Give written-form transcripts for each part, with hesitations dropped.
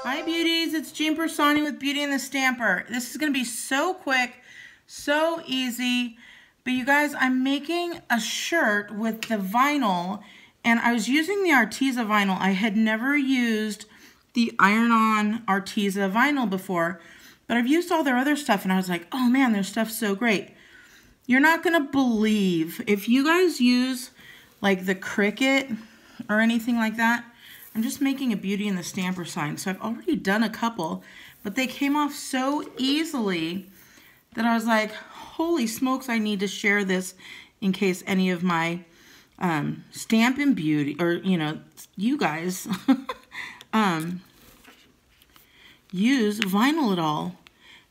Hi beauties, it's Jean Piersanti with Beauty and the Stamper. This is going to be so quick, so easy. But you guys, I'm making a shirt with the vinyl, and I was using the Arteza vinyl. I had never used the iron-on Arteza vinyl before, but I've used all their other stuff, and I was like, oh man, their stuff's so great. You're not going to believe, if you guys use like the Cricut or anything like that, I'm just making a Beauty and the Stamper sign. So I've already done a couple, but they came off so easily that I was like, holy smokes, I need to share this in case any of my Stampin' Beauty, or you know, you guys use vinyl at all.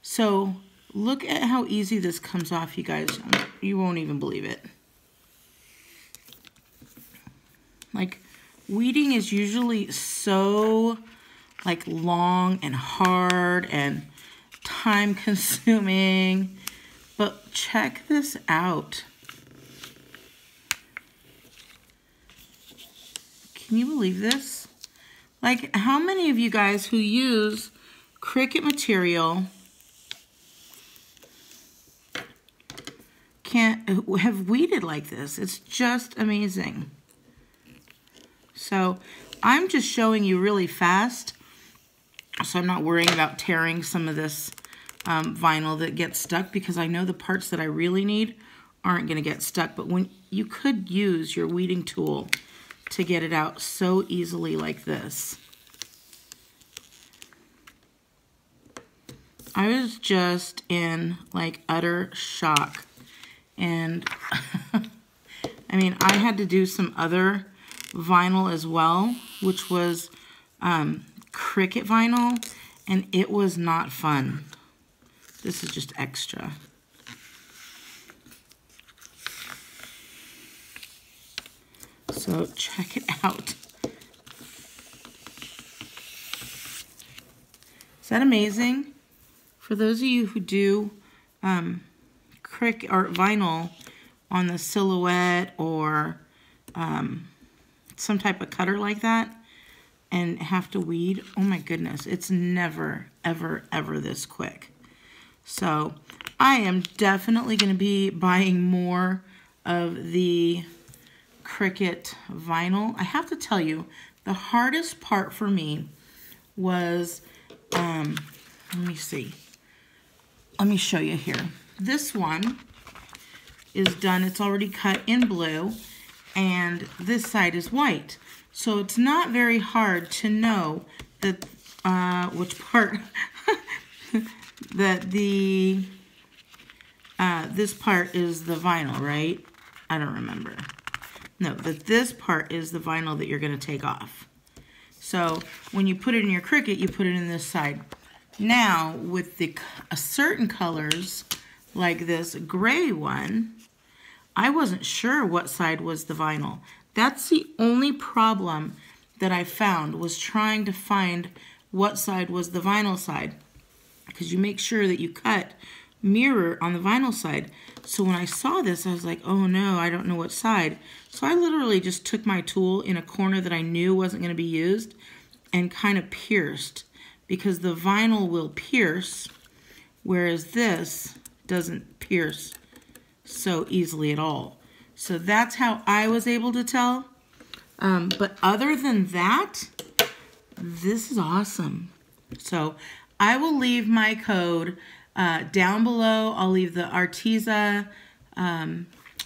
So look at how easy this comes off, you guys. You won't even believe it. Like, weeding is usually so like long and hard and time consuming, but check this out. Can you believe this? Like, how many of you guys who use Cricut material have weeded like this? It's just amazing. So I'm just showing you really fast, so I'm not worrying about tearing some of this vinyl that gets stuck, because I know the parts that I really need aren't going to get stuck. But when you could use your weeding tool to get it out so easily like this. I was just in like utter shock. And I mean, I had to do some other vinyl as well, which was Cricut vinyl, and it was not fun. This is just extra. So check it out. Is that amazing? For those of you who do Cricut or vinyl on the silhouette or some type of cutter like that and have to weed, oh my goodness, it's never, ever, ever this quick. So I am definitely going to be buying more of the Cricut vinyl. I have to tell you, the hardest part for me was, let me see. Let me show you here. This one is done. It's already cut in blue, and this side is white. So it's not very hard to know that which part that the this part is the vinyl, right? I don't remember. No, that this part is the vinyl that you're going to take off. So when you put it in your Cricut, you put it in this side. Now with the certain colors, like this gray one, I wasn't sure what side was the vinyl. That's the only problem that I found, was trying to find what side was the vinyl side, because you make sure that you cut mirror on the vinyl side. So when I saw this, I was like, oh no, I don't know what side. So I literally just took my tool in a corner that I knew wasn't going to be used and kind of pierced, because the vinyl will pierce, whereas this doesn't pierce so easily at all. So that's how I was able to tell. But other than that, this is awesome. So I will leave my code down below. I'll leave the Arteza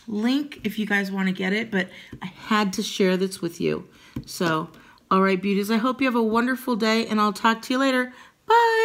link if you guys want to get it, but I had to share this with you. So, all right, beauties, I hope you have a wonderful day, and I'll talk to you later. Bye.